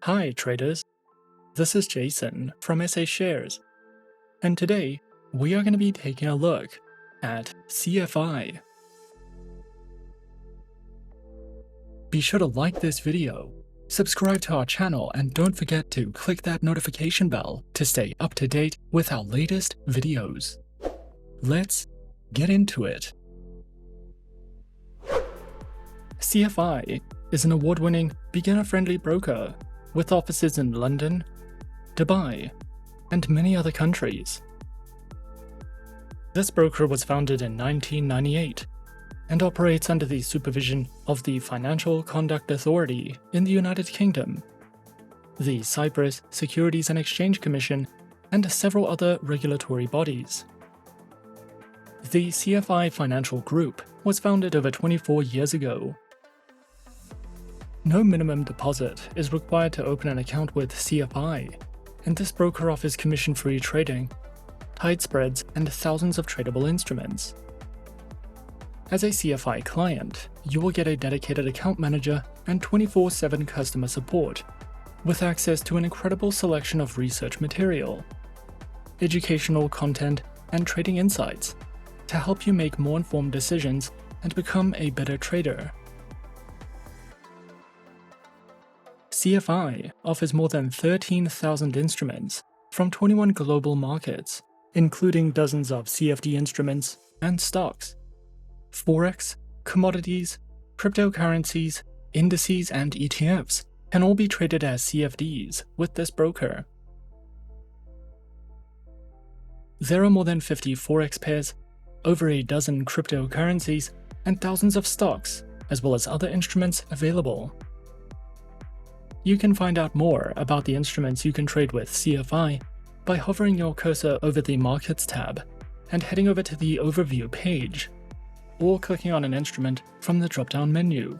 Hi traders, this is Jason from SA Shares, and today we are going to be taking a look at CFI. Be sure to like this video, subscribe to our channel, and don't forget to click that notification bell to stay up to date with our latest videos. Let's get into it. CFI is an award-winning, beginner-friendly broker with offices in London, Dubai, and many other countries. This broker was founded in 1998 and operates under the supervision of the Financial Conduct Authority in the United Kingdom, the Cyprus Securities and Exchange Commission, and several other regulatory bodies. The CFI Financial Group was founded over 24 years ago. No minimum deposit is required to open an account with CFI, and this broker offers commission-free trading, tight spreads, and thousands of tradable instruments. As a CFI client, you will get a dedicated account manager and 24/7 customer support, with access to an incredible selection of research material, educational content, and trading insights to help you make more informed decisions and become a better trader. CFI offers more than 13,000 instruments from 21 global markets, including dozens of CFD instruments and stocks. Forex, commodities, cryptocurrencies, indices, and ETFs can all be traded as CFDs with this broker. There are more than 50 Forex pairs, over a dozen cryptocurrencies, and thousands of stocks, as well as other instruments available. You can find out more about the instruments you can trade with CFI by hovering your cursor over the Markets tab and heading over to the Overview page, or clicking on an instrument from the drop-down menu.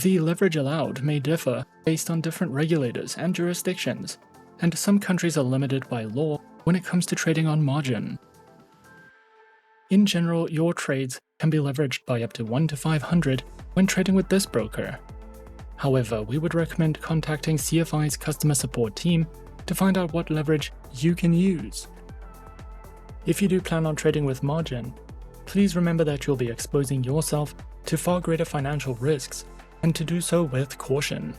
The leverage allowed may differ based on different regulators and jurisdictions, and some countries are limited by law when it comes to trading on margin. In general, your trades can be leveraged by up to 1 to 500 when trading with this broker. However, we would recommend contacting CFI's customer support team to find out what leverage you can use. If you do plan on trading with margin, please remember that you'll be exposing yourself to far greater financial risks, and to do so with caution.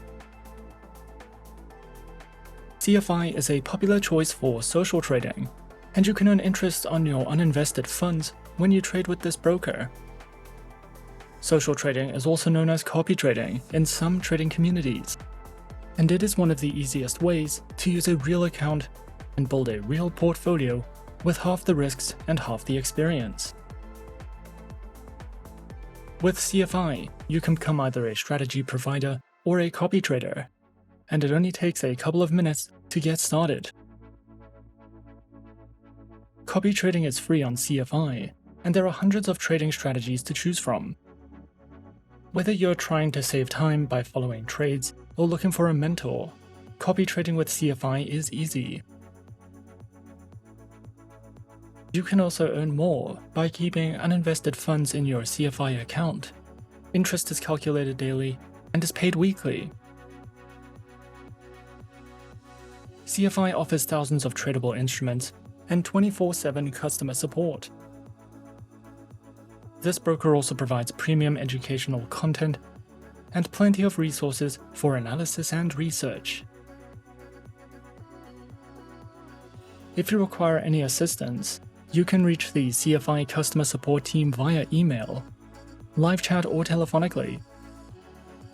CFI is a popular choice for social trading, and you can earn interest on your uninvested funds when you trade with this broker. Social trading is also known as copy trading in some trading communities, and it is one of the easiest ways to use a real account and build a real portfolio with half the risks and half the experience. With CFI, you can become either a strategy provider or a copy trader, and it only takes a couple of minutes to get started. Copy trading is free on CFI, and there are hundreds of trading strategies to choose from. Whether you're trying to save time by following trades or looking for a mentor, copy trading with CFI is easy. You can also earn more by keeping uninvested funds in your CFI account. Interest is calculated daily and is paid weekly. CFI offers thousands of tradable instruments and 24/7 customer support. This broker also provides premium educational content and plenty of resources for analysis and research. If you require any assistance, you can reach the CFI customer support team via email, live chat, or telephonically.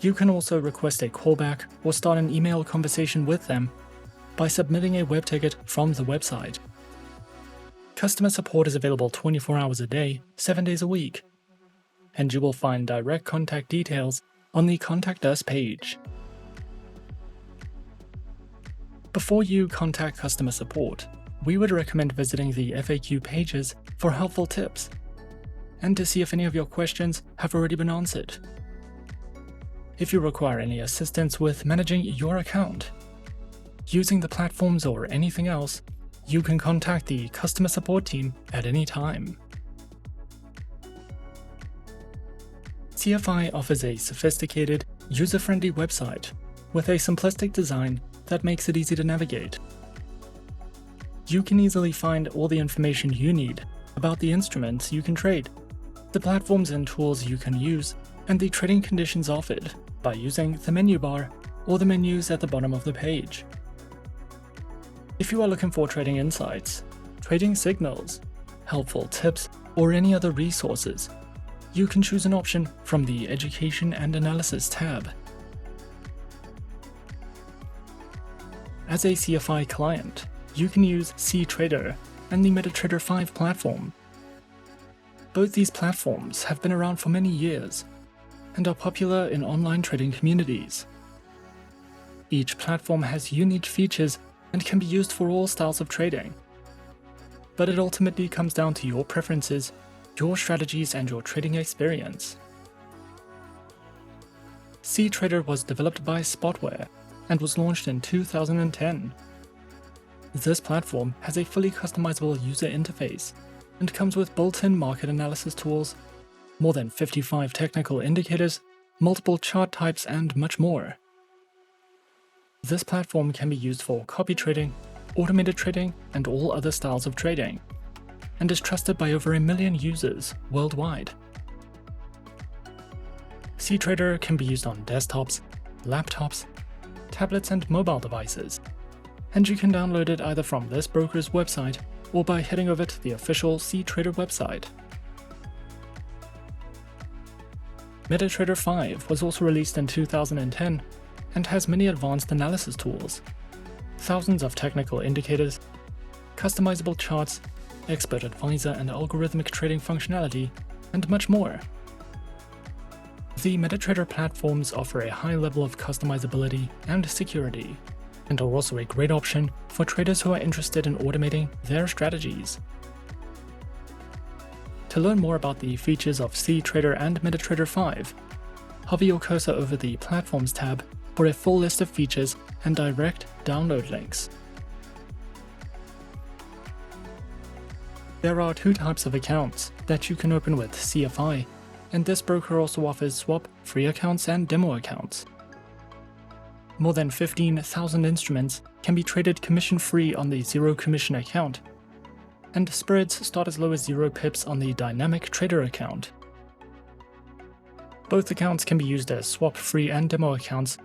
You can also request a callback or start an email conversation with them by submitting a web ticket from the website. Customer support is available 24 hours a day, 7 days a week, and you will find direct contact details on the Contact Us page. Before you contact customer support, we would recommend visiting the FAQ pages for helpful tips and to see if any of your questions have already been answered. If you require any assistance with managing your account, using the platforms, or anything else, you can contact the customer support team at any time. CFI offers a sophisticated, user-friendly website with a simplistic design that makes it easy to navigate. You can easily find all the information you need about the instruments you can trade, the platforms and tools you can use, and the trading conditions offered by using the menu bar or the menus at the bottom of the page. If you are looking for trading insights, trading signals, helpful tips, or any other resources, you can choose an option from the Education and Analysis tab. As a CFI client, you can use CTrader and the MetaTrader 5 platform. Both these platforms have been around for many years and are popular in online trading communities. Each platform has unique features and can be used for all styles of trading. But it ultimately comes down to your preferences, your strategies, and your trading experience. CTrader was developed by Spotware and was launched in 2010. This platform has a fully customizable user interface and comes with built-in market analysis tools, more than 55 technical indicators, multiple chart types, and much more. This platform can be used for copy trading, automated trading, and all other styles of trading, and is trusted by over 1 million users worldwide. CTrader can be used on desktops, laptops, tablets, and mobile devices, and you can download it either from this broker's website or by heading over to the official CTrader website. MetaTrader 5 was also released in 2010 and has many advanced analysis tools, thousands of technical indicators, customizable charts, expert advisor and algorithmic trading functionality, and much more. The MetaTrader platforms offer a high level of customizability and security, and are also a great option for traders who are interested in automating their strategies. To learn more about the features of CTrader and MetaTrader 5, hover your cursor over the Platforms tab for a full list of features and direct download links. There are 2 types of accounts that you can open with CFI, and this broker also offers swap, free accounts, and demo accounts. More than 15,000 instruments can be traded commission-free on the zero commission account, and spreads start as low as 0 pips on the dynamic trader account. Both accounts can be used as swap-free and demo accounts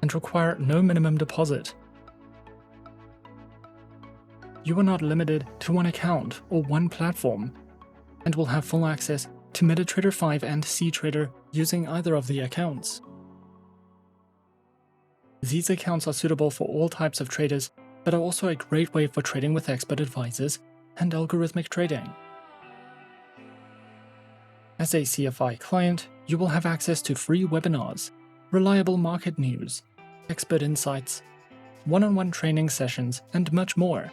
and require no minimum deposit. You are not limited to one account or one platform, and will have full access to MetaTrader 5 and CTrader using either of the accounts. These accounts are suitable for all types of traders, but are also a great way for trading with expert advisors and algorithmic trading. As a CFI client, you will have access to free webinars, reliable market news, expert insights, one-on-one training sessions, and much more.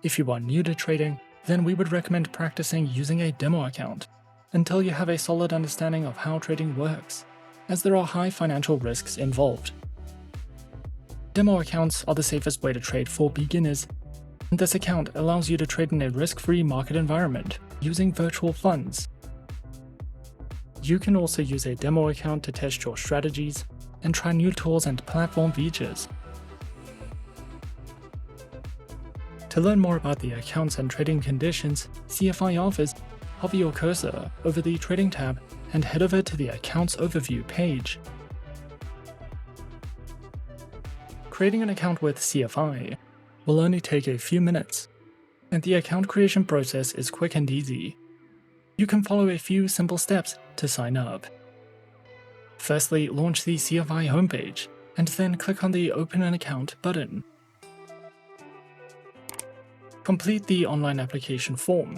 If you are new to trading, then we would recommend practicing using a demo account until you have a solid understanding of how trading works, as there are high financial risks involved. Demo accounts are the safest way to trade for beginners, and this account allows you to trade in a risk-free market environment using virtual funds. You can also use a demo account to test your strategies and try new tools and platform features. To learn more about the accounts and trading conditions CFI offers, hover your cursor over the Trading tab and head over to the Accounts Overview page. Creating an account with CFI will only take a few minutes, and the account creation process is quick and easy. You can follow a few simple steps to sign up. Firstly, launch the CFI homepage, and then click on the Open an Account button. Complete the online application form.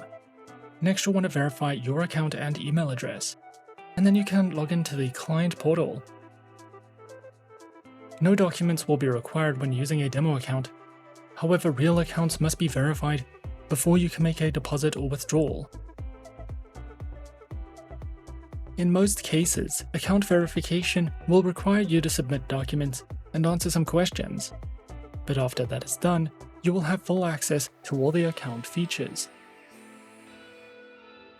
Next, you'll want to verify your account and email address, and then you can log into the client portal. No documents will be required when using a demo account. However, real accounts must be verified before you can make a deposit or withdrawal. In most cases, account verification will require you to submit documents and answer some questions, but after that is done, you will have full access to all the account features.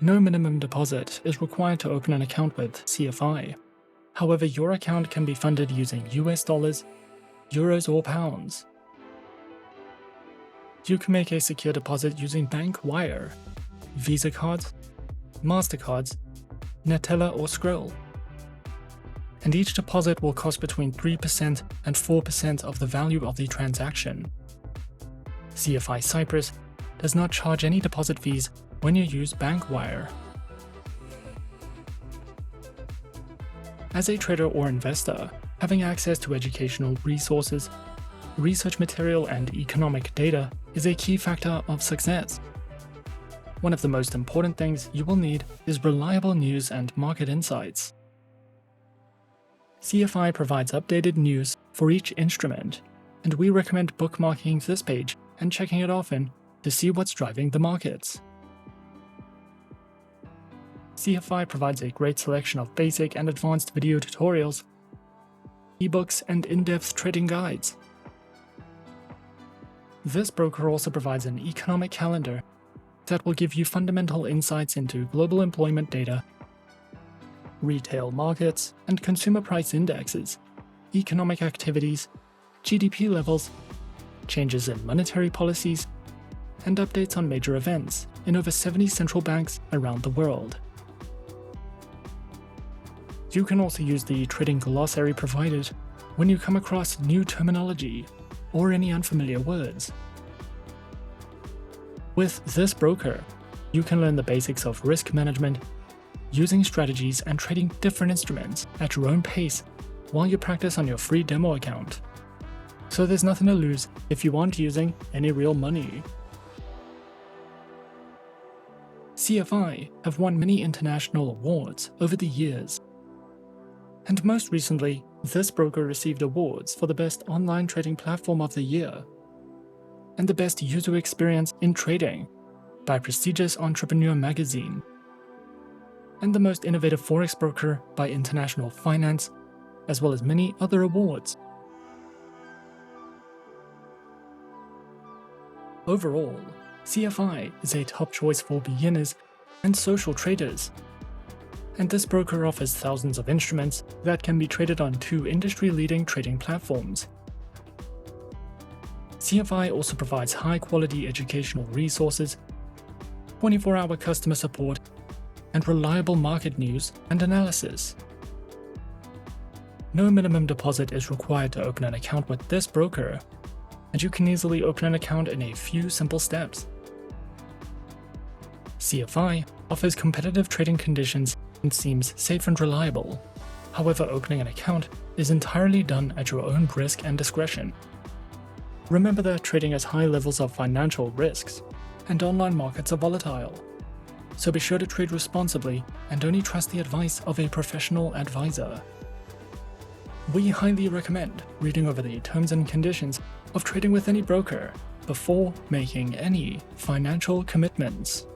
No minimum deposit is required to open an account with CFI. However, your account can be funded using US dollars, euros, or pounds. You can make a secure deposit using bank wire, Visa cards, MasterCards, Neteller, or Skrill. And each deposit will cost between 3% and 4% of the value of the transaction. CFI Cyprus does not charge any deposit fees when you use bank wire. As a trader or investor, having access to educational resources, research material, and economic data is a key factor of success. One of the most important things you will need is reliable news and market insights. CFI provides updated news for each instrument, and we recommend bookmarking this page and checking it often to see what's driving the markets. CFI provides a great selection of basic and advanced video tutorials, ebooks, and in-depth trading guides. This broker also provides an economic calendar that will give you fundamental insights into global employment data, retail markets and consumer price indexes, economic activities, GDP levels, changes in monetary policies, and updates on major events in over 70 central banks around the world. You can also use the trading glossary provided when you come across new terminology or any unfamiliar words. With this broker, you can learn the basics of risk management, using strategies and trading different instruments at your own pace while you practice on your free demo account. So there's nothing to lose if you aren't using any real money. CFI have won many international awards over the years. And most recently, this broker received awards for the Best Online Trading Platform of the Year and the Best User Experience in Trading by prestigious Entrepreneur magazine, and the Most Innovative Forex Broker by International Finance, as well as many other awards. Overall, CFI is a top choice for beginners and social traders, and this broker offers thousands of instruments that can be traded on 2 industry-leading trading platforms. CFI also provides high-quality educational resources, 24-hour customer support, and reliable market news and analysis. No minimum deposit is required to open an account with this broker, and you can easily open an account in a few simple steps. CFI offers competitive trading conditions and seems safe and reliable. However, opening an account is entirely done at your own risk and discretion. Remember that trading has high levels of financial risks, and online markets are volatile. So be sure to trade responsibly and only trust the advice of a professional advisor. We highly recommend reading over the terms and conditions of trading with any broker before making any financial commitments.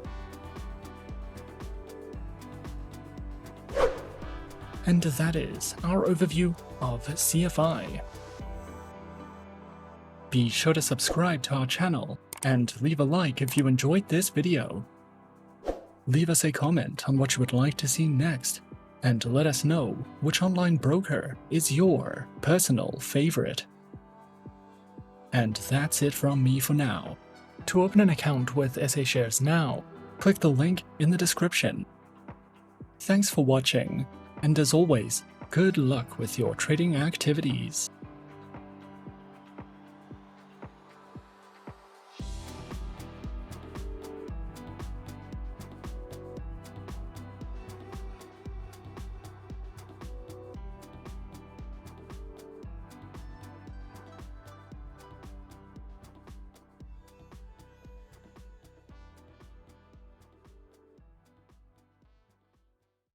And that is our overview of CFI. Be sure to subscribe to our channel and leave a like if you enjoyed this video. Leave us a comment on what you would like to see next, and let us know which online broker is your personal favorite. And that's it from me for now. To open an account with SA Shares now, click the link in the description. Thanks for watching, and as always, good luck with your trading activities.